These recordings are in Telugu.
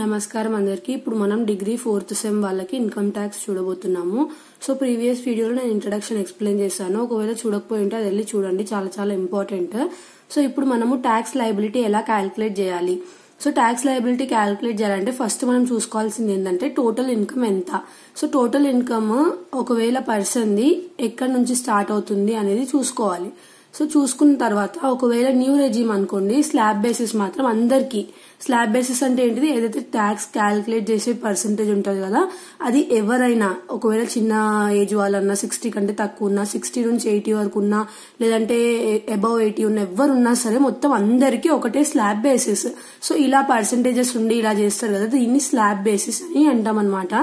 నమస్కారం అందరికి. ఇప్పుడు మనం డిగ్రీ 4th సెమ్ వాళ్ళకి ఇన్కమ్ ట్యాక్స్ చూడబోతున్నాము. సో ప్రీవియస్ వీడియోలో నేను ఇంట్రడక్షన్ ఎక్స్ప్లెయిన్ చేశాను. ఒకవేళ చూడకపోయి ఉంటే అది వెళ్ళి చూడండి, చాలా చాలా ఇంపార్టెంట్. సో ఇప్పుడు మనము ట్యాక్స్ లయబిలిటీ ఎలా క్యాలిక్యులేట్ చేయాలి. సో ట్యాక్స్ లయబిలిటీ క్యాలిక్యులేట్ చేయాలంటే ఫస్ట్ మనం చూసుకోవాల్సింది ఏంటంటే టోటల్ ఇన్కమ్ ఎంత. సో టోటల్ ఇన్కమ్ ఒకవేళ పర్సన్ది ఎక్కడి నుంచి స్టార్ట్ అవుతుంది అనేది చూసుకోవాలి. సో చూసుకున్న తర్వాత ఒకవేళ న్యూ రెజీమ్ అనుకోండి, స్లాబ్ బేసిస్ మాత్రం అందరికి. స్లాబ్ బేసిస్ అంటే ఏంటిది, ఏదైతే ట్యాక్స్ క్యాలిక్యులేట్ చేసే పర్సంటేజ్ ఉంటుంది కదా, అది ఎవరైనా ఒకవేళ చిన్న ఏజ్ వాళ్ళన్నా 60 కంటే తక్కువ ఉన్నా, 60 నుంచి 80 వరకు ఉన్నా, లేదంటే అబౌవ్ 80 ఉన్న ఎవరున్నా సరే మొత్తం అందరికి ఒకటే స్లాబ్ బేసిస్. సో ఇలా పర్సంటేజెస్ ఉండి ఇలా చేస్తారు కదా, దీన్ని స్లాబ్ బేసిస్ అని అంటాం అనమాట.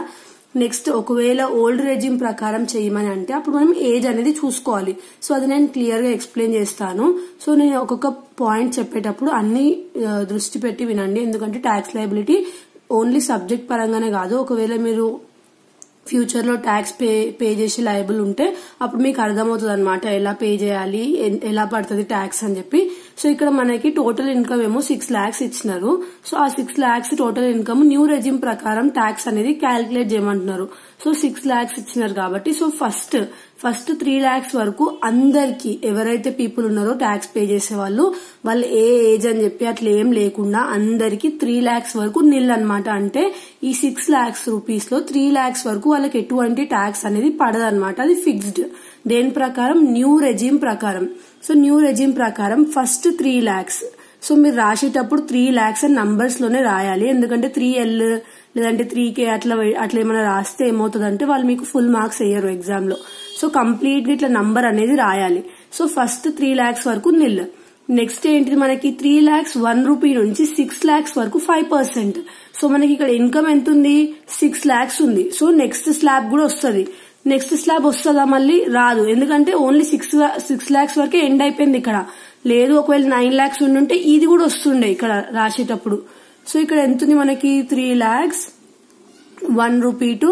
నెక్స్ట్ ఒకవేళ ఓల్డ్ రెజిమ్ ప్రకారం చేయమని అంటే అప్పుడు మనం ఏజ్ అనేది చూసుకోవాలి. సో అది నేను క్లియర్ గా ఎక్స్ప్లెయిన్ చేస్తాను. సో నేను ఒక్కొక్క పాయింట్ చెప్పేటప్పుడు అన్ని దృష్టి పెట్టి వినండి, ఎందుకంటే ట్యాక్స్ లయబిలిటీ ఓన్లీ సబ్జెక్ట్ పరంగానే కాదు. ఒకవేళ మీరు ఫ్యూచర్ లో ట్యాక్స్ పే చేసి లయబుల్ ఉంటే అప్పుడు మీకు అర్థమవుతుంది అనమాట ఎలా పే చేయాలి, ఎలా పడుతుంది ట్యాక్స్ అని చెప్పి. సో ఇక్కడ మనకి టోటల్ ఇన్కమ్ ఏమో 6 lakhs ఇచ్చినారు. సో ఆ 6 lakhs total income new regime ప్రకారం ట్యాక్స్ అనేది క్యాలిక్యులేట్ చేయమంటున్నారు. సో 6 lakhs ఇచ్చినారు కాబట్టి సో ఫస్ట్ 3 lakhs వరకు అందరికి ఎవరైతే పీపుల్ ఉన్నారో ట్యాక్స్ పే చేసే వాళ్ళు ఏ ఏజ్ అని చెప్పి అట్లా ఏం లేకుండా అందరికి 3 lakhs వరకు నిల్ అనమాట. అంటే ఈ 6 lakhs రూపీస్ లో 3 lakhs వరకు వాళ్ళకి ఎటువంటి ట్యాక్స్ అనేది పడదన్నమాట. అది ఫిక్స్డ్. దేని ప్రకారం, న్యూ రెజిమ్ ప్రకారం. సో న్యూ రెజిమ్ ప్రకారం ఫస్ట్ 3 lakhs. సో మీరు రాసేటప్పుడు 3 lakhs అని నంబర్స్ లోనే రాయాలి, ఎందుకంటే 3L లేదంటే 3K అట్లా ఏమైనా రాస్తే ఏమవుతుందంటే వాళ్ళు మీకు ఫుల్ మార్క్స్ వేయరు ఎగ్జామ్ లో. సో కంప్లీట్ గా ఇట్లా నంబర్ అనేది రాయాలి. సో ఫస్ట్ 3 lakhs వరకు నిల్. నెక్స్ట్ ఏంటిది, మనకి 3 lakhs 1 rupee నుంచి 6 lakhs వరకు 5%. సో మనకి ఇక్కడ ఇన్కమ్ ఎంత ఉంది, 6 lakhs ఉంది. సో నెక్స్ట్ స్లాబ్ కూడా వస్తుంది. నెక్స్ట్ స్లాబ్ వస్తుందా, మళ్ళీ రాదు, ఎందుకంటే ఓన్లీ 6 lakhs వరకే ఎండ్ అయిపోయింది ఇక్కడ. లేదు ఒకవేళ 9 lakhs ఉండుంటే ఇది కూడా వస్తుండే ఇక్కడ రాసేటప్పుడు. సో ఇక్కడ ఎంత ఉంది మనకి, 3 lakhs 1 rupee to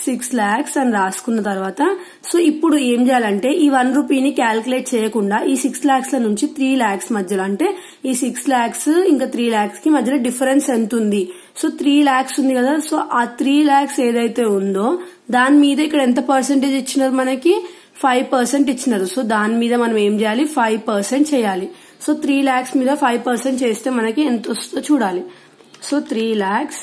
6 lakhs అని రాసుకున్న తర్వాత సో ఇప్పుడు ఏం చేయాలంటే ఈ 1 రూపీని క్యాలిక్యులేట్ చేయకుండా ఈ 6 lakhs ల నుంచి 3 lakhs మధ్యలో, అంటే ఈ 6 lakhs ఇంకా 3 lakhs కి మధ్యలో డిఫరెన్స్ ఎంత ఉంది. సో 3 lakhs ఉంది కదా, సో ఆ 3 lakhs ఏదైతే ఉందో దాని మీద ఇక్కడ ఎంత పర్సెంటేజ్ ఇచ్చినారు, మనకి 5% ఇచ్చినారు. సో దాని మీద మనం ఏం చేయాలి, 5% చేయాలి. సో 3 lakhs మీద 5% చేస్తే మనకి ఎంత వస్తుందో చూడాలి. So 3 lakhs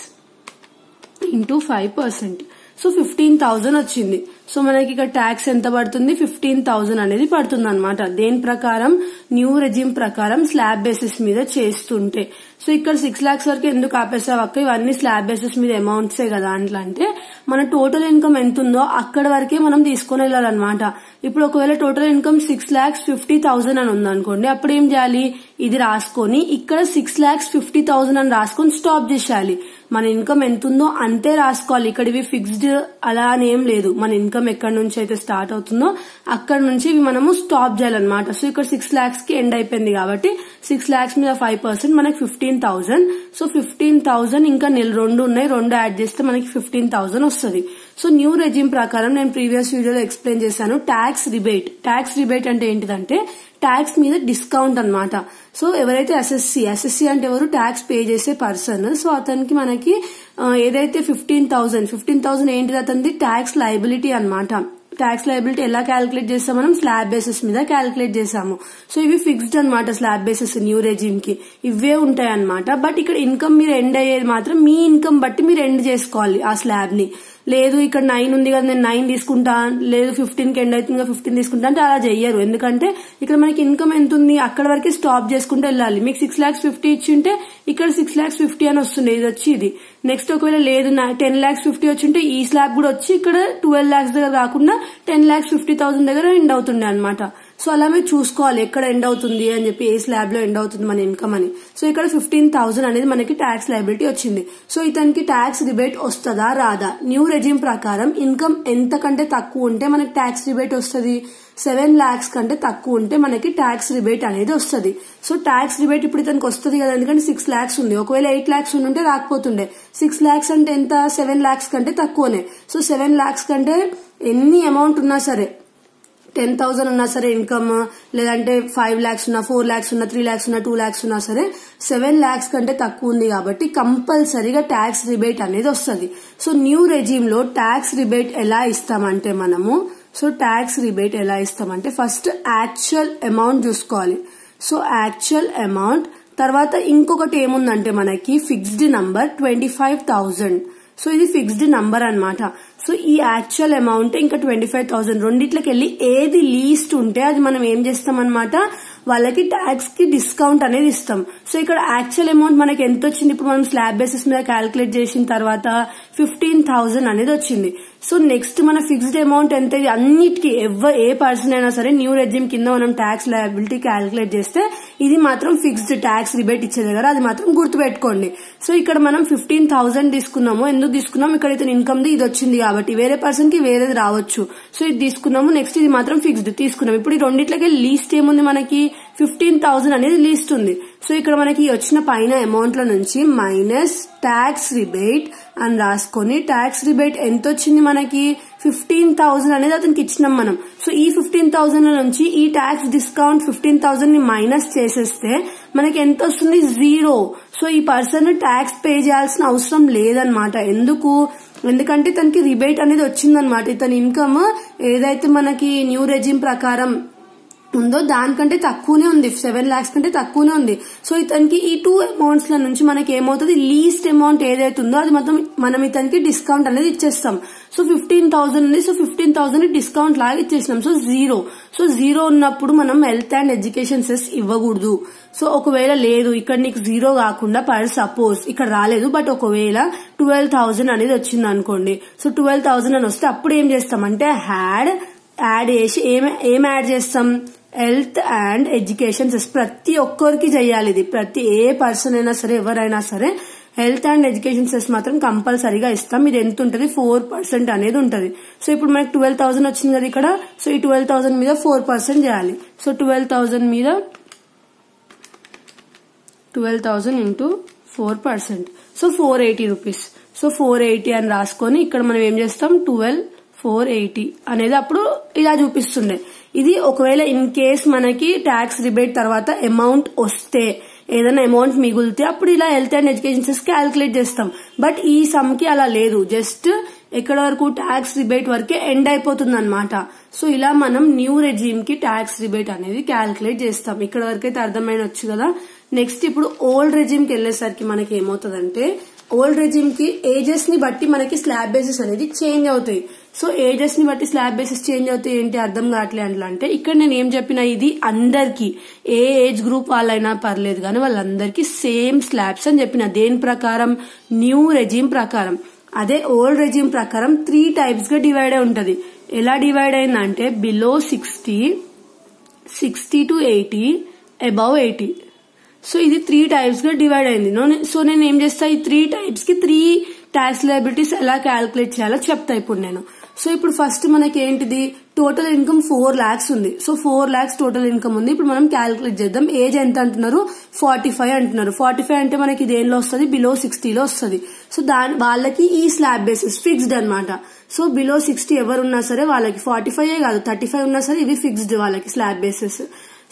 into 5%. సో 15,000 వచ్చింది. సో మనకి ఇక్కడ ట్యాక్స్ ఎంత పడుతుంది, 15,000 అనేది పడుతుంది అనమాట. దేని ప్రకారం, న్యూ రెజిమ్ ప్రకారం స్లాబ్ బేసిస్ మీద చేస్తుంటే. సో ఇక్కడ 6 lakhs వరకు ఎందుకు ఆపేసావు అక్క, ఇవన్నీ స్లాబ్ బేసిస్ మీద అమౌంట్సే కదా అట్లా అంటే, మన టోటల్ ఇన్కమ్ ఎంత ఉందో అక్కడ వరకే మనం తీసుకుని వెళ్ళాలన్నమాట. ఇప్పుడు ఒకవేళ టోటల్ ఇన్కమ్ 6,50,000 అని ఉందనుకోండి, అప్పుడు ఏం చేయాలి, ఇది రాసుకొని ఇక్కడ 6,50,000 అని రాసుకొని స్టాప్ చేసేయాలి. మన ఇన్కమ్ ఎంత ఉందో అంతే రాసుకోవాలి. ఇక్కడ ఇవి ఫిక్స్డ్ అలా అని ఏం లేదు, మన ఇన్కమ్ ఎక్కడి నుంచి అయితే స్టార్ట్ అవుతుందో అక్కడ నుంచి ఇవి మనము స్టాప్ చేయాలన్నమాట. సో ఇక్కడ 6 lakhs కి ఎండ్ అయిపోయింది కాబట్టి 6 lakhs మీద 5% మనకి 15,000. సో 15,000 ఇంకా నిల్ 2 ఉన్నాయి, 2 యాడ్ చేస్తే మనకి 15,000 వస్తుంది. సో న్యూ రెజిమ్ ప్రకారం నేను ప్రీవియస్ వీడియోలో ఎక్స్ప్లెయిన్ చేశాను ట్యాక్స్ రిబేట్. ట్యాక్స్ రిబేట్ అంటే ఏంటిదంటే ట్యాక్స్ మీద డిస్కౌంట్ అన్నమాట. సో ఎవరైతే ఎస్ఎస్సి అంటే ఎవరు, ట్యాక్స్ పే చేసే పర్సన్. సో అతనికి మనకి ఏదైతే 15,000 ఏంటిది, అతనిది ట్యాక్స్ లయబిలిటీ అన్నమాట. ట్యాక్స్ లయబిలిటీ ఎలా క్యాలిక్యులేట్ చేస్తాం, మనం స్లాబ్ బేసిస్ మీద క్యాలిక్యులేట్ చేసాము. సో ఇవి ఫిక్స్డ్ అనమాట, స్లాబ్ బేసిస్ న్యూ రెజిమ్ కి ఇవే ఉంటాయి అనమాట. బట్ ఇక్కడ ఇన్కమ్ మీరు ఎండ్ అయ్యేది మాత్రం మీ ఇన్కమ్ బట్టి మీరు ఎండ్ చేసుకోవాలి ఆ స్లాబ్ ని. లేదు ఇక్కడ 9 ఉంది కదా నేను 9 తీసుకుంటా, లేదు 15 కి ఎండ్ అవుతుంది 15 తీసుకుంటా అంటే అలా చెయ్యరు, ఎందుకంటే ఇక్కడ మనకి ఇన్కమ్ ఎంత ఉంది అక్కడ వరకే స్టాప్ చేసుకుంటూ వెళ్ళాలి. మీకు 6,50,000 ఇచ్చి ఉంటే ఇక్కడ 6,50,000 అని వస్తుండే, ఇది వచ్చి ఇది. నెక్స్ట్ ఒకవేళ లేదు 10,50,000 వచ్చి ఉంటే ఈ స్లాబ్ కూడా వచ్చి ఇక్కడ 12 lakhs దగ్గర కాకుండా 10,50,000 దగ్గర ఎండ్ అవుతుండే అనమాట. సో అలా మీరు చూసుకోవాలి ఎక్కడ ఎండ్ అవుతుంది అని చెప్పి, ఏ స్లాబ్ లో ఎండ్ అవుతుంది మన ఇన్కమ్ అని. సో ఇక్కడ 15,000 అనేది మనకి ట్యాక్స్ లయబిలిటీ వచ్చింది. సో ఇతనికి ట్యాక్స్ రిబేట్ వస్తుందా రాదా, న్యూ రెజిమ్ ప్రకారం ఇన్కమ్ ఎంత కంటే తక్కువ ఉంటే మనకి ట్యాక్స్ రిబేట్ వస్తుంది, 7 lakhs కంటే తక్కువ ఉంటే మనకి ట్యాక్స్ రిబేట్ అనేది వస్తుంది. సో ట్యాక్స్ రిబేట్ ఇప్పుడు ఇతనికి వస్తుంది కదా, ఎందుకంటే 6 lakhs ఉంది. ఒకవేళ 8 lakhs ఉంటే రాకపోతుండే. 6 lakhs అంటే ఎంత, 7 lakhs కంటే తక్కువనే. సో 7 lakhs కంటే ఎన్ని అమౌంట్ ఉన్నా సరే 10,000 ఉన్నా సరే ఇన్కమ్, లేదంటే 5 lakhs ఉన్నా, 4 lakhs ఉన్నా, 3 lakhs ఉన్నా, 2 lakhs ఉన్నా సరే 7 lakhs కంటే తక్కువ ఉంది కాబట్టి కంపల్సరీగా ట్యాక్స్ రిబేట్ అనేది వస్తుంది. సో న్యూ రెజీమ్ లో ట్యాక్స్ రిబేట్ ఎలా ఇస్తామంటే మనము, సో ట్యాక్స్ రిబేట్ ఎలా ఇస్తామంటే ఫస్ట్ యాక్చువల్ అమౌంట్ చూసుకోవాలి. సో యాక్చువల్ అమౌంట్ తర్వాత ఇంకొకటి ఏముందంటే మనకి ఫిక్స్డ్ నంబర్ 25,000. సో ఇది ఫిక్స్డ్ నంబర్ అన్నమాట. సో ఈ యాక్చువల్ అమౌంట్ ఇంకా 25,000 రెండిట్లకి వెళ్ళి ఏది లీస్ట్ ఉంటే అది మనం ఏం చేస్తాం అన్నమాట, వాళ్ళకి ట్యాక్స్ కి డిస్కౌంట్ అనేది ఇస్తాం. సో ఇక్కడ యాక్చువల్ అమౌంట్ మనకి ఎంత వచ్చింది, ఇప్పుడు మనం స్లాబ్ బేసిస్ మీద క్యాల్కులేట్ చేసిన తర్వాత 15,000 అనేది వచ్చింది. సో నెక్స్ట్ మన ఫిక్స్డ్ అమౌంట్ ఎంత, ఇది అన్నిటికీ ఏ పర్సన్ అయినా సరే న్యూ రెజ్యూమ్ కింద మనం ట్యాక్స్ లయబిలిటీ క్యాల్కులేట్ చేస్తే ఇది మాత్రం ఫిక్స్డ్ ట్యాక్స్ రిబేట్ ఇచ్చే దగ్గర అది మాత్రం గుర్తుపెట్టుకోండి. సో ఇక్కడ మనం 15,000 తీసుకున్నాము. ఎందుకు తీసుకున్నాం, ఇక్కడ ఇతను ఇన్కమ్ ది ఇది వచ్చింది కాబట్టి, వేరే పర్సన్ కి వేరేది రావచ్చు. సో ఇది తీసుకున్నాము. నెక్స్ట్ ఇది మాత్రం ఫిక్స్డ్ తీసుకున్నాం. ఇప్పుడు ఈ రెండిట్లకి లీస్ట్ ఏముంది మనకి, 15,000 అనేది లీస్ట్ ఉంది. సో ఇక్కడ మనకి వచ్చిన పైన అమౌంట్ లో నుంచి మైనస్ ట్యాక్స్ రిబేట్ అని రాసుకొని, ట్యాక్స్ రిబేట్ ఎంత వచ్చింది మనకి 15,000 అనేది అతనికి ఇచ్చినాం మనం. సో ఈ 15,000 నుంచి ఈ ట్యాక్స్ డిస్కౌంట్ 15,000 ని మైనస్ చేసేస్తే మనకి ఎంత వస్తుంది, 0. సో ఈ పర్సన్ ట్యాక్స్ పే చేయాల్సిన అవసరం లేదనమాట. ఎందుకంటే తనకి రిబేట్ అనేది వచ్చిందనమాట. ఇతని ఇన్కమ్ ఏదైతే మనకి న్యూ రెజ్యూమ్ ప్రకారం ఉందో దానికంటే తక్కువనే ఉంది, 7 lakhs కంటే తక్కువనే ఉంది. సో ఇతనికి ఈ 2 అమౌంట్స్ ల నుంచి మనకి ఏమవుతుంది, లీస్ట్ అమౌంట్ ఏదైతే ఉందో అది మొత్తం మనం ఇతనికి డిస్కౌంట్ అనేది ఇచ్చేస్తాం. సో 15,000 ఉంది. సో 15,000 డిస్కౌంట్ లాగా ఇచ్చేసినాం. సో 0. సో 0 ఉన్నప్పుడు మనం హెల్త్ అండ్ ఎడ్యుకేషన్ సెస్ ఇవ్వకూడదు. సో ఒకవేళ లేదు, ఇక్కడ నీకు 0 కాకుండా సపోజ్ ఇక్కడ రాలేదు, బట్ ఒకవేళ 12,000 అనేది వచ్చింది అనుకోండి. సో 12,000 అని వస్తే అప్పుడు ఏం చేస్తామంటే యాడ్ చేసి ఏం యాడ్ చేస్తాం, హెల్త్ అండ్ ఎడ్యుకేషన్ సెస్ ప్రతి ఒక్కరికి చేయాలి. ఇది ప్రతి ఏ పర్సన్ అయినా సరే ఎవరైనా సరే హెల్త్ అండ్ ఎడ్యుకేషన్ సెస్ మాత్రం కంపల్సరీగా ఇస్తాం. ఇది ఎంత ఉంటుంది, 4% అనేది ఉంటుంది. సో ఇప్పుడు మనకి 12,000 వచ్చింది కదా ఇక్కడ. సో ఈ 12,000 మీద 4% చేయాలి. సో 12,000 మీద 12,000 ఇంటూ 4%. So 480 rupees. సో 480 అని రాసుకొని ఇక్కడ మనం ఏం చేస్తాం, 12,480 అనేది అప్పుడు ఇలా చూపిస్తుండే. ఇది ఒకవేళ ఇన్ కేస్ మనకి ట్యాక్స్ రిబేట్ తర్వాత అమౌంట్ వస్తే, ఏదైనా అమౌంట్ మిగిలితే అప్పుడు ఇలా health and education cess calculate చేస్తాం. బట్ ఈ సమ్ కి అలా లేదు, జస్ట్ ఎక్కడ వరకు ట్యాక్స్ రిబేట్ వరకే ఎండ్ అయిపోతుంది అనమాట. సో ఇలా మనం న్యూ రెజ్యూమ్ కి ట్యాక్స్ రిబేట్ అనేది క్యాల్కులేట్ చేస్తాం. ఇక్కడ వరకైతే అర్థమైనొచ్చు కదా. నెక్స్ట్ ఇప్పుడు ఓల్డ్ రెజ్యూమ్ కి వెళ్లేసరికి మనకి ఏమవుతుందంటే, ఓల్డ్ రెజ్యూమ్ కి ఏజెస్ ని బట్టి మనకి స్లాబ్ బేసిస్ అనేది చేంజ్ అవుతాయి. సో ఏజెస్ ని బట్టి స్లాబ్ బేసిస్ చేంజ్ అవుతాయి ఏంటి అర్థం కావట్లేదు అంటే, ఇక్కడ నేను ఏం చెప్పినా ఇది అందరికి ఏ ఏజ్ గ్రూప్ వాళ్ళైనా పర్లేదు కానీ వాళ్ళందరికీ సేమ్ స్లాబ్స్ అని చెప్పిన. దేని ప్రకారం, న్యూ రెజ్యూమ్ ప్రకారం. అదే ఓల్డ్ రెజ్యూమ్ ప్రకారం 3 టైప్స్ గా డివైడ్ అయి ఉంటది. ఎలా డివైడ్ అయిందంటే, బిలో 60, 60 to 80, అబౌవ్ 80. సో ఇది 3 టైప్స్ గా డివైడ్ అయింది. సో నేను ఏం చేస్తా, ఈ 3 టైప్స్ కి 3 ట్యాక్స్ లయబిలిటీస్ ఎలా క్యాల్కులేట్ చేయాలో చెప్తా ఇప్పుడు నేను. సో ఇప్పుడు ఫస్ట్ మనకి ఏంటిది, టోటల్ ఇన్కమ్ 4 lakhs ఉంది. సో 4 lakhs టోటల్ ఇన్కమ్ ఉంది. ఇప్పుడు మనం క్యాల్కులేట్ చేద్దాం. ఏజ్ ఎంత అంటున్నారు, 45 అంటున్నారు. 45 అంటే మనకి దేనిలో వస్తుంది, బిలో 60లో వస్తుంది. సో వాళ్ళకి ఈ స్లాబ్ బేసిస్ ఫిక్స్డ్ అనమాట. సో బిలో 60 ఎవరున్నా సరే వాళ్ళకి 45 కాదు 35 ఉన్నా సరే ఇవి ఫిక్స్డ్ వాళ్ళకి స్లాబ్ బేసిస్.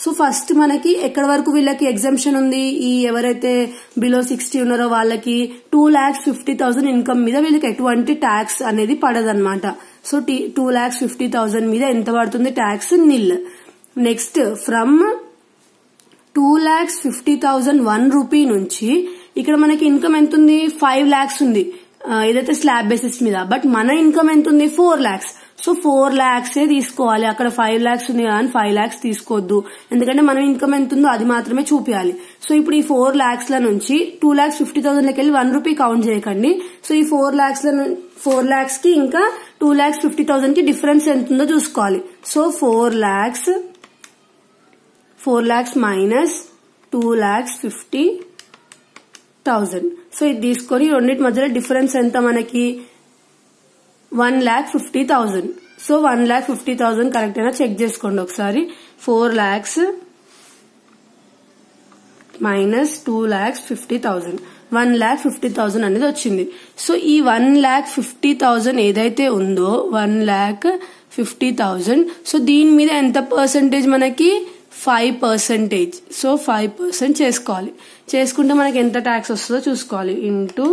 సో ఫస్ట్ మనకి ఎక్కడ వరకు వీళ్ళకి ఎగ్జంప్షన్ ఉంది, ఈ ఎవరైతే బిలో 60 ఉన్నారో వాళ్ళకి 2,50,000 ఇన్కమ్ మీద వీళ్ళకి ఎటువంటి ట్యాక్స్ అనేది పడదన్నమాట. సో 2,50,000 మీద ఎంత పడుతుంది tax, nil. Next from 2,50,000 1 rupee నుంచి ఇక్కడ మనకి ఇన్కమ్ ఎంత ఉంది, 5 lakhs ఉంది ఏదైతే స్లాబ్ బేసిస్ మీద. బట్ మన ఇన్కమ్ ఎంత ఉంది, 4 lakhs. సో 4 lakhs తీసుకోవాలి. అక్కడ 5 lakhs ఉంది కానీ 5 lakhs తీసుకోవద్దు, ఎందుకంటే మనం ఇన్కమ్ ఎంత ఉందో అది మాత్రమే చూపించాలి. సో ఇప్పుడు ఈ 4 lakhs ల నుంచి 2,50,000 లకి వెళ్ళి 1 రూపీ కౌంట్ చేయకండి. సో ఈ 4 lakhs కి ఇంకా 2,50,000 కి డిఫరెన్స్ ఎంత ఉందో చూసుకోవాలి. So 4 lakhs minus 2,50,000. సో ఇది తీసుకొని రెండింటి మధ్యలో డిఫరెన్స్ ఎంత మనకి, 1,50,000. సో 1,50,000 కరెక్ట్ అయినా చెక్ చేసుకోండి ఒకసారి. 4 lakhs మైనస్ 2,50,000 1,50,000 అనేది వచ్చింది. సో ఈ 1,50,000 ఏదైతే ఉందో 1,50,000, సో దీని మీద ఎంత పర్సెంటేజ్ మనకి 5%. సో 5% చేసుకోవాలి. చేసుకుంటే మనకి ఎంత ట్యాక్స్ వస్తుందో చూసుకోవాలి. ఇంటూ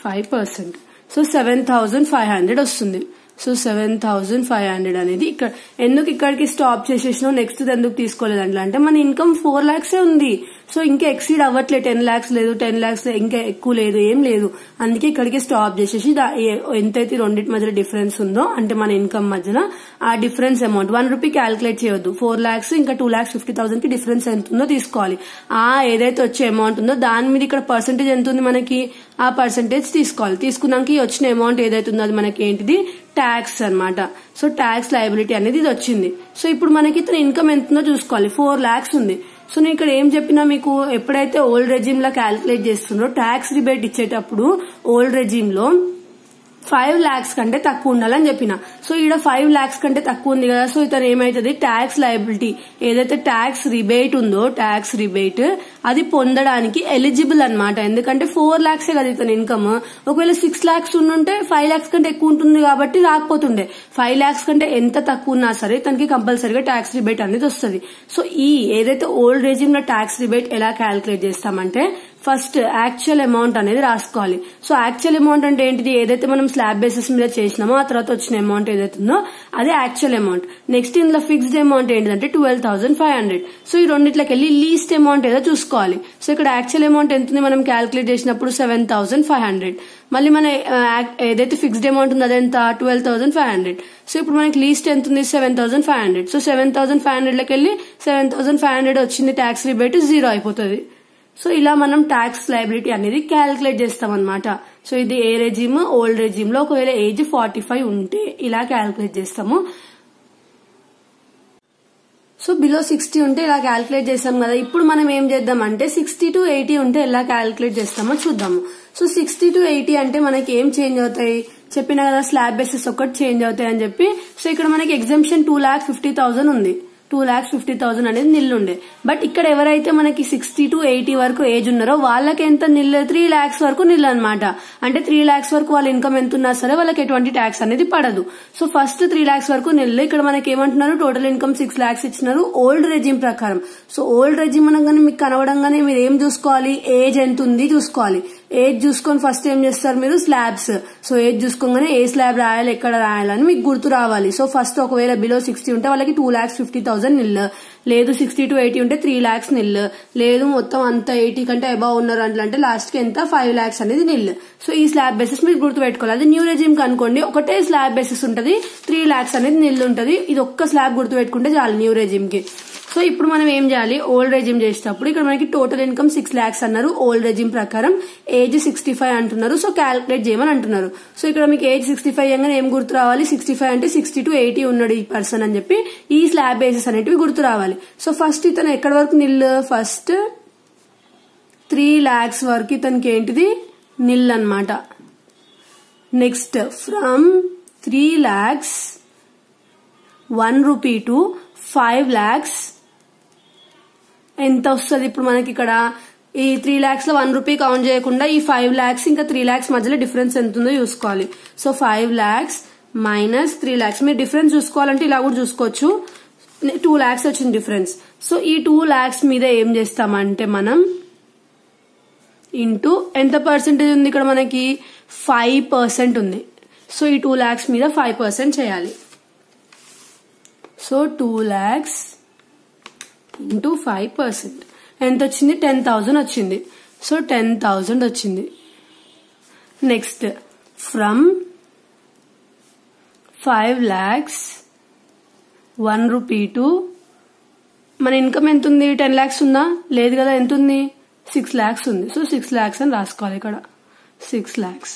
5%. సో 7,500 వస్తుంది. సో 7,500 అనేది ఇక్కడ ఎందుకు ఇక్కడికి స్టాప్ చేసేసినావు, నెక్స్ట్ ఎందుకు తీసుకోలేదు అంటే మన ఇన్కమ్ 4 lakhs ఉంది. సో ఇంకా ఎక్సీడ్ అవ్వట్లేదు, 10 lakhs లేదు, 10 lakhs ఇంకా ఎక్కువ లేదు, ఏం లేదు. అందుకే ఇక్కడికి స్టాప్ చేసేసి ఎంతైతే రెండింటి మధ్యలో డిఫరెన్స్ ఉందో అంటే మన ఇన్కమ్ మధ్యలో ఆ డిఫరెన్స్ అమౌంట్ 1 రూపీ క్యాల్కులేట్ చేయొద్దు. 4 lakhs ఇంకా 2,50,000 కి డిఫరెన్స్ ఎంత ఉందో తీసుకోవాలి. ఆ ఏదైతే వచ్చే అమౌంట్ ఉందో దాని మీద ఇక్కడ పర్సెంటేజ్ ఎంత ఉంది మనకి, ఆ పర్సెంటేజ్ తీసుకోవాలి. తీసుకున్నాక వచ్చిన అమౌంట్ ఏదైతే ఉందో అది మనకి ఏంటిది, ట్యాక్స్ అన్నమాట. సో ట్యాక్స్ లయబిలిటీ అనేది ఇది వచ్చింది. సో ఇప్పుడు మనకి ఇతను ఇన్కమ్ ఎంత ఉందో చూసుకోవాలి. 4 lakhs ఉంది. సో నేను ఇక్కడ ఏం చెప్పినా మీకు, ఎప్పుడైతే ఓల్డ్ రెజిమ్ లా క్యాల్కులేట్ చేస్తుండ్రో ట్యాక్స్ రిబేట్ ఇచ్చేటప్పుడు ఓల్డ్ రెజిమ్ లో 5 lakhs కంటే తక్కువ ఉండాలని చెప్పిన. సో ఇక్కడ 5 lakhs కంటే తక్కువ ఉంది కదా. సో ఇతను ఏమైతుంది, ట్యాక్స్ లయబిలిటీ ఏదైతే ట్యాక్స్ రిబేట్ ఉందో ట్యాక్స్ రిబేట్ అది పొందడానికి ఎలిజిబుల్ అన్నమాట. ఎందుకంటే 4 lakhs కదా ఇతని ఇన్కమ్. ఒకవేళ 6 lakhs ఉంటే 5 lakhs కంటే ఎక్కువ ఉంటుంది కాబట్టి రాకపోతుండే. 5 lakhs కంటే ఎంత తక్కువ ఉన్నా సరే తనకి కంపల్సరీగా ట్యాక్స్ రిబేట్ అనేది వస్తుంది. సో ఈ ఏదైతే ఓల్డ్ రెజిమ్ లో ట్యాక్స్ రిబేట్ ఎలా క్యాల్కులేట్ చేస్తామంటే ఫస్ట్ యాక్చువల్ అమౌంట్ అనేది రాసుకోవాలి. సో యాక్చువల్ అమౌంట్ అంటే ఏంటిది, ఏదైతే మనం స్లాబ్ బేసిస్ మీద చేసినామో ఆ తర్వాత వచ్చిన అమౌంట్ ఏదైతే ఉందో అదే యాక్చువల్ అమౌంట్. నెక్స్ట్ ఇందులో ఫిక్స్డ్ అమౌంట్ ఏంటంటే 12,500. సో ఈ రెండిట్లకి వెళ్ళి లీస్ట్ అమౌంట్ ఏదో చూసుకోవాలి. సో ఇక్కడ యాక్చువల్ అమౌంట్ ఎంత ఉంది మనం క్యాల్కులేట్ చేసినప్పుడు 7,500. మళ్ళీ మన ఏదైతే ఫిక్స్డ్ అమౌంట్ ఉందో అదెంత 12,500. సో ఇప్పుడు మనకి లీస్ట్ ఎంత ఉంది 7,500. సో 7,500 లకి వెళ్ళి 7,500 వచ్చింది, ట్యాక్స్ రిబేట్ 0 అయిపోతుంది. సో ఇలా మనం ట్యాక్స్ లయబిలిటీ అనేది క్యాల్కులేట్ చేస్తాం అనమాట. సో ఇది ఏ రెజిమ్, ఓల్డ్ రెజిమ్ లో ఒకవేళ ఏజ్ 45 ఉంటే ఇలా క్యాల్కులేట్ చేస్తాము. సో బిలో 60 ఉంటే ఇలా క్యాల్కులేట్ చేస్తాం కదా. ఇప్పుడు మనం ఏం చేద్దాం అంటే 60 to 80 ఉంటే ఎలా క్యాల్కులేట్ చేస్తామో చూద్దాము. సో 60 to 80 అంటే మనకి ఏం చేంజ్ అవుతాయి చెప్పినా కదా, స్లాబ్ బేసిస్ ఒకటి చేంజ్ అవుతాయి అని చెప్పి. సో ఇక్కడ మనకి ఎగ్జంప్షన్ 2,50,000 ఉంది. 2,50,000 అనేది నిల్ ఉండే. బట్ ఇక్కడ ఎవరైతే మనకి 60 to 80 వరకు ఏజ్ ఉన్నారో వాళ్ళకి ఎంత నిల్, 3 lakhs వరకు నిల్ అనమాట. అంటే 3 lakhs వరకు వాళ్ళ ఇన్కమ్ ఎంత ఉన్నా సరే వాళ్ళకి ఎటువంటి ట్యాక్స్ అనేది పడదు. సో ఫస్ట్ 3 lakhs వరకు నిల్. ఇక్కడ మనకి ఏమంటున్నారు, టోటల్ ఇన్కమ్ 6 lakhs ఇచ్చినారు ఓల్డ్ రెజిమ్ ప్రకారం. సో ఓల్డ్ రెజిమ్ అనగానే మీకు కనవడంగానే మీరు ఏం చూసుకోవాలి, ఏజ్ ఎంత ఉంది చూసుకోవాలి. ఏజ్ చూసుకొని ఫస్ట్ ఏం చేస్తారు మీరు, స్లాబ్స్. సో ఏజ్ చూసుకోగానే ఏ స్లాబ్ రాయాలి, ఎక్కడ రాయాలని మీకు గుర్తు రావాలి. సో ఫస్ట్ ఒకవేళ బిలో 60 ఉంటే వాళ్ళకి 2,50,000 నిల్, లేదు 60 to 80 ఉంటే 3 lakhs నిల్, లేదు మొత్తం అంత 80 కంటే అబౌవ్ ఉన్నారు అంటే లాస్ట్ కి ఎంత 5 lakhs అనేది నిల్. సో ఈ స్లాబ్ బేసిస్ మీరు గుర్తు పెట్టుకోవాలి. అది న్యూ రెజిమ్ కి అనుకోండి, ఒకటే స్లాబ్ బేసిస్ ఉంటది, 3 lakhs అనేది నిల్ ఉంటది. ఇది ఒక్క స్లాబ్ గుర్తు పెట్టుకుంటే చాలు న్యూ రెజిమ్ కి. సో ఇప్పుడు మనం ఏం చేయాలి, ఓల్డ్ రెజిమ్ చేసేటప్పుడు ఇక్కడ మనకి టోటల్ ఇన్కమ్ 6 lakhs అన్నారు ఓల్డ్ రెజిమ్ ప్రకారం, ఏజ్ 65 అంటున్నారు. సో క్యాల్కులేట్ చేయమని అంటున్నారు. సో ఇక్కడ మీకు ఏజ్ 65 అనగానే ఏం గుర్తు రావాలి, 65 అంటే 60 to 80 ఉన్నాడు ఈ పర్సన్ అని చెప్పి ఈ స్లాబ్ బేసిస్ అనేటివి గుర్తు రావాలి. సో ఫస్ట్ ఇతను ఎక్కడి వరకు నిల్, ఫస్ట్ 3 lakhs వరకు ఇతనికి ఏంటిది నిల్ అన్నమాట. Next from 3 lakhs 1 rupee to 5 lakhs ఎంత వస్తుంది ఇప్పుడు మనకి ఇక్కడ. ఈ 3 lakhs లో 1 rupee కౌంట్ చేయకుండా ఈ 5 lakhs ఇంకా 3 lakhs మధ్యలో డిఫరెన్స్ ఎంత ఉందో చూసుకోవాలి. సో 5 lakhs మైనస్ 3 lakhs, మీరు డిఫరెన్స్ చూసుకోవాలంటే ఇలా కూడా చూసుకోవచ్చు. 2 lakhs వచ్చింది డిఫరెన్స్. సో ఈ 2 lakhs మీద ఏం చేస్తామంటే మనం ఇంటూ ఎంత పర్సెంటేజ్ ఉంది ఇక్కడ మనకి 5% ఉంది. సో ఈ 2 lakhs మీద 5% చేయాలి. సో 2 lakhs ఇంటూ 5% ఎంత వచ్చింది, 10,000 వచ్చింది. సో 10,000 వచ్చింది. Next from 5 lakhs 1 rupee to, మన ఇన్కమ్ ఎంత ఉంది, 10 lakhs ఉందా, లేదు కదా, ఎంత ఉంది 6 lakhs ఉంది. సో 6 lakhs అని రాసుకోవాలి ఇక్కడ, 6 lakhs.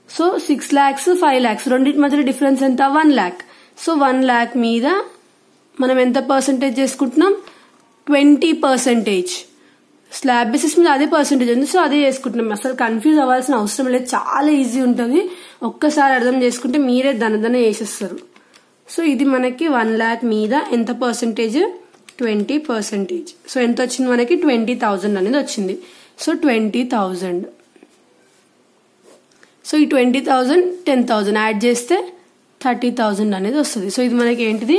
సో 6 lakhs 5 lakhs రెండింటి మధ్య డిఫరెన్స్ ఎంత, 1 lakh. సో 1 lakh మీద మనం ఎంత పర్సెంటేజ్ చేసుకుంటున్నాం, 20%. స్లాబ్ బేసిస్ మీద అదే పర్సెంటేజ్ ఉంది. సో అదే చేసుకుంటున్నాం. అసలు కన్ఫ్యూజ్ అవ్వాల్సిన అవసరం లేదు, చాలా ఈజీ ఉంటుంది. ఒక్కసారి అర్థం చేసుకుంటే మీరే దనదన వేసేస్తారు. సో ఇది మనకి 1 lakh మీద ఎంత పర్సెంటేజ్, 20%. సో ఎంత వచ్చింది మనకి 20,000 అనేది వచ్చింది. సో 20,000. సో ఈ 20,000 10,000 యాడ్ చేస్తే 30,000 అనేది వస్తుంది. సో ఇది మనకి ఏంటిది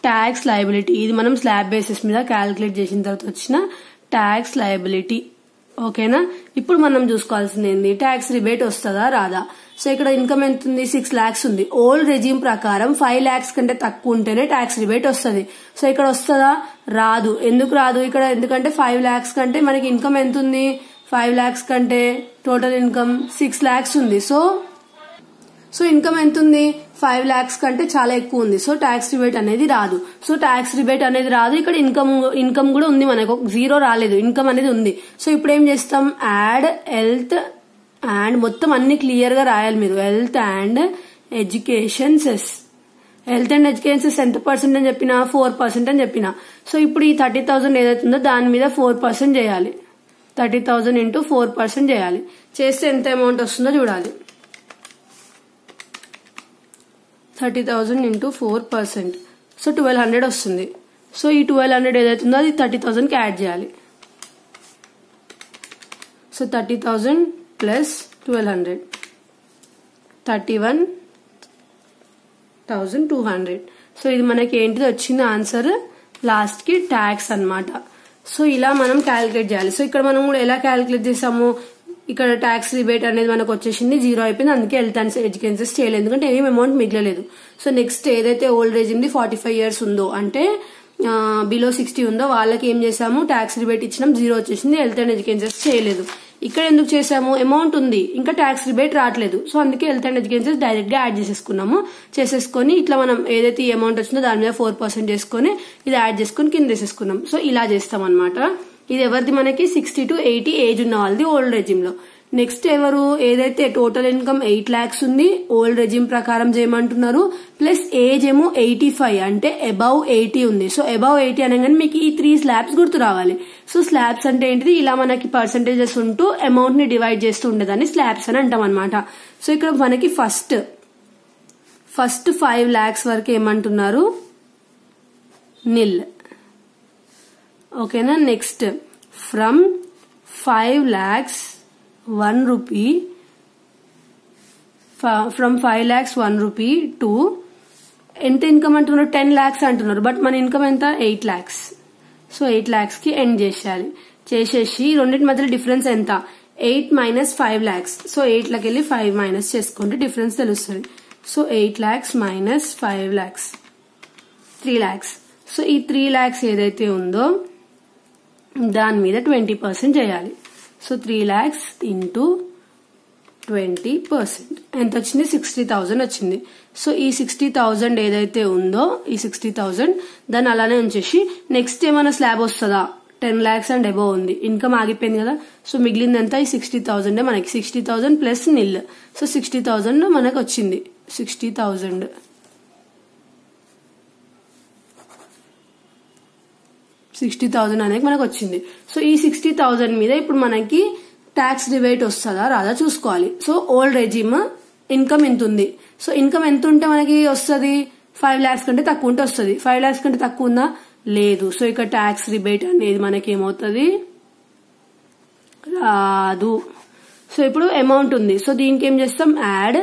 ట్యాక్స్ లయబిలిటీ. ఇది మనం స్లాబ్ బేసిస్ మీద క్యాలిక్యులేట్ చేసిన తర్వాత వచ్చిన ట్యాక్స్ లయబిలిటీ. ఓకేనా. ఇప్పుడు మనం చూసుకోవాల్సింది ఏంది ట్యాక్స్ రిబేట్ వస్తుందా రాదా. సో ఇక్కడ ఇన్కమ్ ఎంత ఉంది 6 lakhs ఉంది. ఓల్డ్ రెజ్యూమ్ ప్రకారం 5 lakhs కంటే తక్కువ ఉంటేనే ట్యాక్స్ రిబేట్ వస్తుంది. సో ఇక్కడ వస్తుందా రాదు. ఎందుకు రాదు ఇక్కడ ఎందుకంటే 5 lakhs కంటే మనకి ఇన్కమ్ ఎంత ఉంది 5 lakhs కంటే టోటల్ ఇన్కమ్ 6 lakhs ఉంది. సో ఇన్కమ్ ఎంత ఉంది 5 lakhs కంటే చాలా ఎక్కువ ఉంది. సో ట్యాక్స్ రిబేట్ అనేది రాదు. సో ట్యాక్స్ రిబేట్ అనేది రాదు. ఇక్కడ ఇన్కమ్ కూడా ఉంది మనకు 0 రాలేదు ఇన్కమ్ అనేది ఉంది. సో ఇప్పుడు ఏం చేస్తాం యాడ్ హెల్త్ అండ్ మొత్తం అన్ని క్లియర్ గా రాయాలి మీరు. Health and education cess. Health and education cess ఎంత పర్సెంట్ అని చెప్పినా 4% అని చెప్పిన. సో ఇప్పుడు ఈ 30,000 ఏదైతుందో దాని మీద 4% చేయాలి. 30,000 ఇంటూ 4% చేయాలి. చేస్తే ఎంత అమౌంట్ వస్తుందో చూడాలి. 30,000 ఇంటూ 4%. సో 1200 వస్తుంది. సో ఈ 1200 ఏదైతుందో అది 30,000 కి యాడ్ చేయాలి. So 30,000 plus 1200 31,200. సో ఇది మనకి ఏంటిది వచ్చింది ఆన్సర్ లాస్ట్ కి ట్యాక్స్ అన్నమాట. సో ఇలా మనం క్యాలిక్యులేట్ చేయాలి. సో ఇక్కడ మనం కూడా ఎలా క్యాలిక్యులేట్ చేసాము ఇక్కడ ట్యాక్స్ రిబేట్ అనేది మనకు వచ్చేసింది 0 అయిపోయింది. అందుకే హెల్త్ అండ్ ఎడ్యుకేషన్ చేయలేదు ఎందుకంటే ఏం అమౌంట్ మిగలలేదు. సో నెక్స్ట్ ఏదైతే ఓల్డ్ ఏజ్ ఉంది 45 years ఉందో అంటే బిలో 60 ఉందో వాళ్ళకి ఏం చేసాము ట్యాక్స్ రిబేట్ ఇచ్చినాం 0 వచ్చేసింది. హెల్త్ అండ్ ఎడ్యుకేషన్ చేయలేదు. ఇక్కడ ఎందుకు చేసాము అమౌంట్ ఉంది ఇంకా ట్యాక్స్ రిబేట్ రావట్లేదు. సో అందుకే హెల్త్ అండ్ ఎడ్యుకేషన్ డైరెక్ట్ గా యాడ్ చేసేసుకొని ఇట్లా మనం ఏదైతే ఈ అమౌంట్ వచ్చిందో దాని మీద 4% చేసుకుని ఇది యాడ్ చేసుకుని కింద వేసేసుకున్నాం. సో ఇలా చేస్తాం అనమాట. ఇది ఎవరిది మనకి 60 to 80 ఏజ్ ఉన్న వాళ్ళది ఓల్డ్ రెజ్యూమ్ లో. నెక్స్ట్ ఎవరు ఏదైతే టోటల్ ఇన్కమ్ 8 lakhs ఉంది ఓల్డ్ రెజ్యూమ్ ప్రకారం చేయమంటున్నారు ప్లస్ ఏజ్ ఏమో 85 అంటే అబౌవ్ 80 ఉంది. సో అబౌవ్ 80 అనగానే మీకు ఈ 3 స్లాబ్స్ గుర్తు రావాలి. సో స్లాబ్స్ అంటే ఏంటిది ఇలా మనకి పర్సెంటేజెస్ ఉంటూ అమౌంట్ ని డివైడ్ చేస్తూ ఉండేదాన్ని స్లాబ్స్ అని అంటాం అనమాట. సో ఇక్కడ మనకి ఫస్ట్ 5 lakhs వరకు ఏమంటున్నారు నిల్. ఓకేనా. Next from 5 lakhs 1 rupee from 5 lakhs 1 rupee to ఎంత ఇన్కమ్ అంటున్నారు 10 lakhs అంటున్నారు. బట్ మన ఇన్కమ్ ఎంత 8 lakhs. సో 8 lakhs కి ఎండ్ చేసేయాలి. చేసేసి రెండింటి మధ్య డిఫరెన్స్ ఎంత 8 minus 5 lakhs. సో 8 లకి వెళ్ళి 5 మైనస్ చేసుకుంటే డిఫరెన్స్ తెలుస్తుంది. So 8 lakhs minus 5 lakhs 3 lakhs. So ఈ 3 lakhs ఏదైతే ఉందో దాని మీద 20% చేయాలి. సో 3 lakhs ఇంటూ 20% ఎంత వచ్చింది 60,000 వచ్చింది. సో ఈ 60,000 ఏదైతే ఉందో ఈ 60,000 దాన్ని అలానే ఉంచేసి నెక్స్ట్ ఏమైనా స్లాబ్ వస్తుందా 10 lakhs అండ్ అబోవ్ ఉంది ఇన్కమ్ ఆగిపోయింది కదా. సో మిగిలింది ఎంత ఈ 60,000 మనకి 60,000 ప్లస్ నిల్. సో 60,000 మనకు వచ్చింది 60,000 అనేది మనకు వచ్చింది. సో ఈ 60,000 మీద ఇప్పుడు మనకి ట్యాక్స్ రిబేట్ వస్తుందా రాదా చూసుకోవాలి. సో ఓల్డ్ రెజ్యూమ్ ఇన్కమ్ ఎంత ఉంది. సో ఇన్కమ్ ఎంత ఉంటే మనకి వస్తుంది 5 lakhs కంటే తక్కువ ఉంటే వస్తుంది. 5 lakhs కంటే తక్కువ ఉందా లేదు. సో ఇక్కడ ట్యాక్స్ రిబేట్ అనేది మనకి ఏమవుతుంది రాదు. సో ఇప్పుడు అమౌంట్ ఉంది. సో దీనికి ఏం చేస్తాం add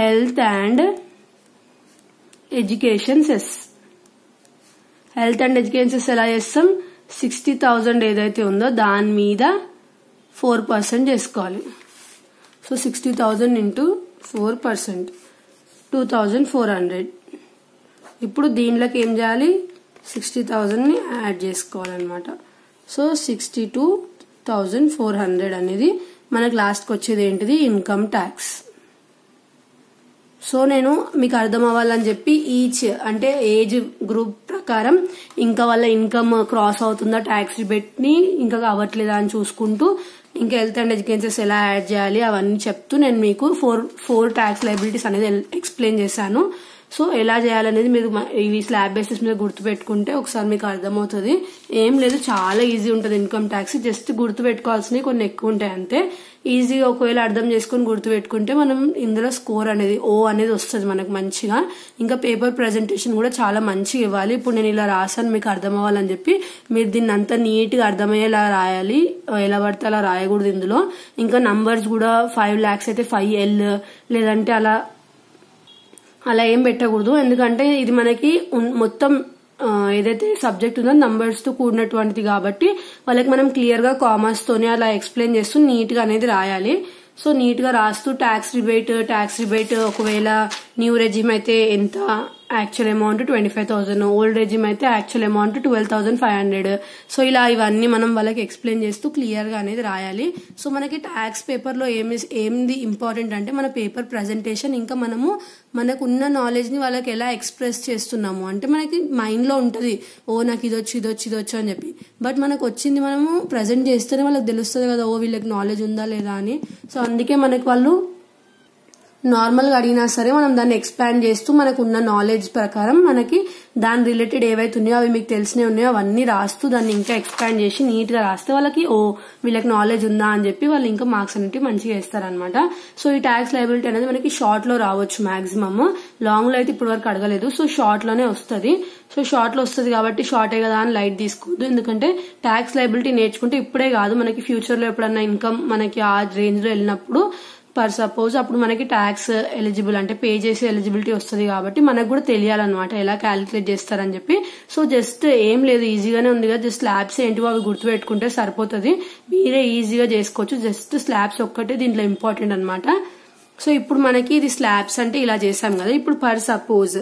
health and education cess. Health and education ఎలా చేస్తాం 60,000 ఏదైతే ఉందో దాని మీద 4% చేసుకోవాలి. So 60,000 into 4% 2,400. ఇప్పుడు దీనిలోకి ఏం చేయాలి 60,000 ని యాడ్ చేసుకోవాలన్నమాట. సో 62,400 అనేది మనకు లాస్ట్ కి వచ్చేది ఏంటిది ఇన్కమ్ ట్యాక్స్. సో నేను మీకు అర్థం అవ్వాలని చెప్పి ఈచ్ అంటే ఏజ్ గ్రూప్ ప్రకారం ఇంకా వాళ్ళ ఇన్కమ్ క్రాస్ అవుతుందా ట్యాక్స్ రిబేట్ ని ఇంకా కావట్లేదా అని చూసుకుంటూ ఇంకా హెల్త్ అండ్ ఎడ్యుకేషన్స్ ఎలా యాడ్ చేయాలి అవన్నీ చెప్తూ నేను మీకు ఫోర్ ట్యాక్స్ లయబిలిటీస్ అనేది ఎక్స్ప్లెయిన్ చేశాను. సో ఎలా చేయాలనేది మీరు ఇవి స్లాబ్ బేసిస్ మీద గుర్తు పెట్టుకుంటే ఒకసారి మీకు అర్థమవుతుంది. ఏం లేదు చాలా ఈజీ ఉంటుంది ఇన్కమ్ ట్యాక్స్. జస్ట్ గుర్తు పెట్టుకోవాల్సినవి కొన్ని ఎక్కువ ఉంటాయి అంతే. ఈజీగా ఒకవేళ అర్థం చేసుకుని గుర్తుపెట్టుకుంటే మనం ఇందులో స్కోర్ అనేది O అనేది వస్తుంది మనకు మంచిగా. ఇంకా పేపర్ ప్రెజెంటేషన్ కూడా చాలా మంచిగా ఇవ్వాలి. ఇప్పుడు నేను ఇలా రాసాను మీకు అర్థం అవ్వాలని చెప్పి మీరు దీన్ని అంతా నీట్ గా అర్థమయ్యేలా రాయాలి, ఎలా పడితే అలా రాయకూడదు ఇందులో. ఇంకా నంబర్స్ కూడా 5 lakhs అయితే 5L లేదంటే అలా ఏం పెట్టకూడదు, ఎందుకంటే ఇది మనకి మొత్తం ఏదైతే సబ్జెక్ట్ ఉందో నంబర్స్ తో కూడినటువంటిది కాబట్టి వాళ్ళకి మనం క్లియర్ గా కామర్స్ తోనే అలా ఎక్స్ప్లెయిన్ చేస్తూ నీట్ గా అనేది రాయాలి. సో నీట్ గా రాస్తూ ట్యాక్స్ రిబేట్ ఒకవేళ న్యూ రెజిమ్ అయితే ఎంత యాక్చువల్ అమౌంట్ 25,000, ఓల్డ్ రెజిమ్ అయితే యాక్చువల్ అమౌంట్ 12,500. సో ఇలా ఇవన్నీ మనం వాళ్ళకి ఎక్స్ప్లెయిన్ చేస్తూ క్లియర్ గా అనేది రాయాలి. సో మనకి ట్యాక్స్ పేపర్ లో ఏంది ఇంపార్టెంట్ అంటే మన పేపర్ ప్రెజెంటేషన్, ఇంకా మనము మనకున్న నాలెడ్జ్ ని వాళ్ళకి ఎలా ఎక్స్ప్రెస్ చేస్తున్నాము అంటే మనకి మైండ్ లో ఉంటది నాకు ఇదొచ్చు అని చెప్పి. బట్ మనకు వచ్చింది మనము ప్రెజెంట్ చేస్తేనే వాళ్ళకి తెలుస్తుంది కదా వీళ్ళకి నాలెడ్జ్ ఉందా లేదా అని. సో అందుకే మనకి వాళ్ళు నార్మల్ గా అడిగినా సరే మనం దాన్ని ఎక్స్పాండ్ చేస్తూ మనకు ఉన్న నాలెడ్జ్ ప్రకారం మనకి దాని రిలేటెడ్ ఏవైతే ఉన్నాయో అవి మీకు తెలిసినవి ఉన్నాయో అవన్నీ రాస్తూ దాన్ని ఇంకా ఎక్స్పాండ్ చేసి నీట్ గా రాస్తే వాళ్ళకి వీళ్ళకి నాలెడ్జ్ ఉందా అని చెప్పి వాళ్ళు ఇంకా మార్క్స్ అనేవి మంచిగా వేస్తారనమాట. సో ఈ ట్యాక్స్ లయబిలిటీ అనేది మనకి షార్ట్ లో రావచ్చు మాక్సిమం, లాంగ్ లో అయితే ఇప్పటి వరకు అడగలేదు. సో షార్ట్ లోనే వస్తుంది. సో షార్ట్ లో వస్తుంది కాబట్టి షార్టే కదా అని లైట్ తీసుకోవద్దు, ఎందుకంటే ట్యాక్స్ లయబిలిటీ నేర్చుకుంటే ఇప్పుడే కాదు మనకి ఫ్యూచర్ లో ఎప్పుడన్నా ఇన్కమ్ మనకి ఆ రేంజ్ లో వెళ్ళినప్పుడు పర్ సపోజ్ అప్పుడు మనకి ట్యాక్స్ ఎలిజిబుల్ అంటే పే చేసే ఎలిజిబిలిటీ వస్తుంది కాబట్టి మనకు కూడా తెలియాలన్నమాట ఎలా క్యాలిక్యులేట్ చేస్తారని చెప్పి. సో జస్ట్ ఏం లేదు, ఈజీగానే ఉంది కదా, జస్ట్ స్లాబ్స్ ఏంటివో అవి గుర్తుపెట్టుకుంటే సరిపోతుంది, మీరే ఈజీగా చేసుకోవచ్చు. జస్ట్ స్లాబ్స్ ఒక్కటే దీంట్లో ఇంపార్టెంట్ అనమాట. సో ఇప్పుడు మనకి ఇది స్లాబ్స్ అంటే ఇలా చేసాం కదా. ఇప్పుడు పర్ సపోజ్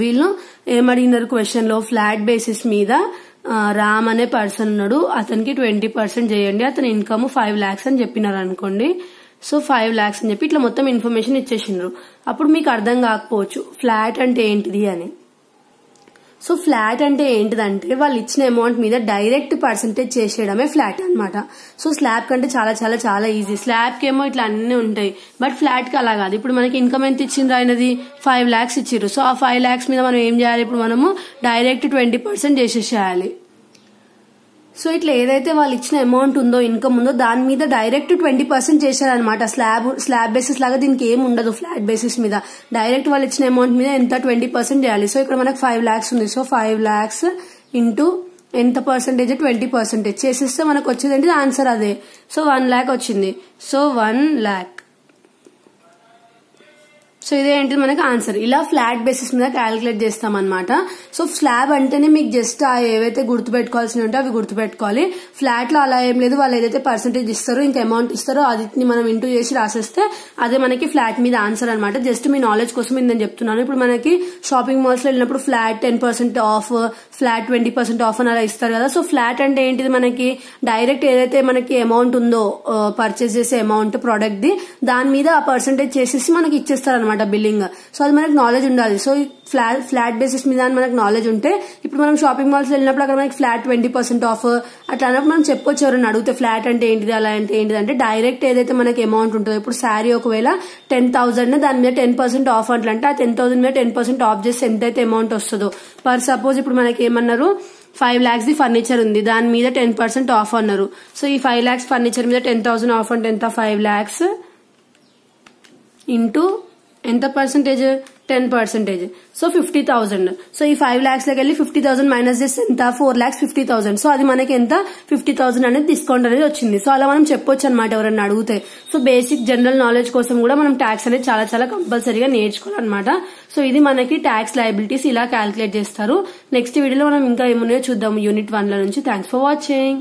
వీళ్ళు ఏమడిగినారు క్వశ్చన్ లో, ఫ్లాట్ బేసిస్ మీద రామ్ అనే పర్సన్ ఉన్నాడు, అతనికి 20% చేయండి, అతని ఇన్కమ్ 5 lakhs అని చెప్పినారు అనుకోండి. సో 5 lakhs అని చెప్పి ఇట్లా మొత్తం ఇన్ఫర్మేషన్ ఇచ్చేసిండ్రు. అప్పుడు మీకు అర్థం కాకపోవచ్చు ఫ్లాట్ అంటే ఏంటిది అని. సో ఫ్లాట్ అంటే ఏంటిదంటే వాళ్ళు ఇచ్చిన అమౌంట్ మీద డైరెక్ట్ పర్సెంటేజ్ చేసేయడమే ఫ్లాట్ అనమాట. సో స్లాబ్ కంటే చాలా చాలా చాలా ఈజీ. స్లాబ్ కి ఏమో ఇట్లా అన్ని ఉంటాయి, బట్ ఫ్లాట్ కి అలా కాదు. ఇప్పుడు మనకి ఇన్కమ్ ఎంత ఇచ్చిండ్రు ఆయనది 5 lakhs ఇచ్చిర్రు. సో ఆ 5 lakhs మీద మనం ఏం చేయాలి, ఇప్పుడు మనము డైరెక్ట్ 20% చేసేసేయాలి. సో ఇట్లా ఏదైతే వాళ్ళు ఇచ్చిన అమౌంట్ ఉందో ఇన్కమ్ ఉందో దాని మీద డైరెక్ట్ 20% చేశారనమాట. స్లాబ్ బేసిస్ లాగా దీనికి ఏం ఉండదు. ఫ్లాట్ బేసిస్ మీద డైరెక్ట్ వాళ్ళు ఇచ్చిన అమౌంట్ మీద ఎంత 20% చేయాలి. సో ఇక్కడ మనకు 5 lakhs ఉంది. సో 5 lakhs ఇంటూ ఎంత పర్సెంటేజ్ 20% చేసేస్తే మనకు వచ్చేది ఏంటి ఆన్సర్ అదే. సో 1 lakh వచ్చింది. So 1 lakh. సో ఇదేంటి మనకి ఆన్సర్. ఇలా ఫ్లాట్ బేసిస్ మీద క్యాలిక్యులేట్ చేస్తాం అనమాట. సో స్లాబ్ అంటేనే మీకు జస్ట్ ఏవైతే గుర్తుపెట్టుకోవాల్సి ఉంటే అవి గుర్తుపెట్టుకోవాలి. ఫ్లాట్ లో అలా ఏం లేదు, వాళ్ళు ఏదైతే పర్సెంటేజ్ ఇస్తారో ఇంకా అమౌంట్ ఇస్తారో అది మనం ఇంటూ చేసి రాసేస్తే అదే మనకి ఫ్లాట్ మీద ఆన్సర్ అనమాట. జస్ట్ మీ నాలెడ్జ్ కోసం నేను చెప్తున్నాను. ఇప్పుడు మనకి షాపింగ్ మాల్స్ లో వెళ్ళినప్పుడు ఫ్లాట్ 10% ఆఫ్, ఫ్లాట్ 20% ఆఫ్ అని అలా ఇస్తారు కదా. సో ఫ్లాట్ అంటే ఏంటిది, మనకి డైరెక్ట్ ఏదైతే మనకి అమౌంట్ ఉందో పర్చేస్ చేసే అమౌంట్ ప్రోడక్ట్ ది దాని మీద ఆ పర్సెంటేజ్ చేసేసి మనకి ఇచ్చేస్తారు అనమాట బిల్లింగ్. సో అది మనకు నాలెడ్జ్ ఉండాలి. సో ఫ్లాట్ బేసిస్ మీద మనకు నాలెడ్జ్ ఉంటే ఇప్పుడు మనం షాపింగ్ మాల్స్ వెళ్ళినప్పుడు అక్కడ మనకి ఫ్లాట్ 20% ఆఫ్ అట్లా అన్నప్పుడు మనం చెప్పొచ్చు ఎవరైనా అడిగితే ఫ్లాట్ అంటే ఏంటిది అలా అంటే ఏంటిది అంటే డైరెక్ట్ ఏదైతే మనకి అమౌంట్ ఉంటుందో, ఇప్పుడు శారీ ఒకవేళ 10,000 దాని మీద 10% ఆఫ్ అట్లా అంటే ఆ 10,000 మీద 10% ఆఫ్ చేస్తే ఎంతైతే అమౌంట్ వస్తుందో, పర్ సపోజ్ ఇప్పుడు మనకి ఏమన్నారు 5 lakhs ది ఫర్నిచర్ ఉంది, దాని మీద 10% ఆఫ్ అన్నారు. సో ఈ 5 lakhs ఫర్నిచర్ మీద 10,000 ఆఫ్ అంటే ఎంత 5 lakhs ఇంటూ ఎంత పర్సెంటేజ్ 10%. సో 50,000. సో ఈ 5 lakhs లోకి వెళ్ళి 50,000 మైనస్ చేస్తే ఎంత 4,50,000. సో అది మనకి ఎంత 50,000 అనేది డిస్కౌంట్ అనేది వచ్చింది. సో అలా మనం చెప్పొచ్చు అనమాట ఎవరైనా అడిగితే. సో బేసిక్ జనరల్ నాలెడ్జ్ కోసం కూడా మనం ట్యాక్స్ అనేది చాలా చాలా కంపల్సరీగా నేర్చుకోవాలన్నమాట. సో ఇది మనకి ట్యాక్స్ లయబిలిటీస్ ఇలా క్యాలిక్యులేట్ చేస్తారు. నెక్స్ట్ వీడియోలో మనం ఇంకా ఏమున్నాయో చూద్దాం యూనిట్ 1 లో నుంచి. Thanks for watching.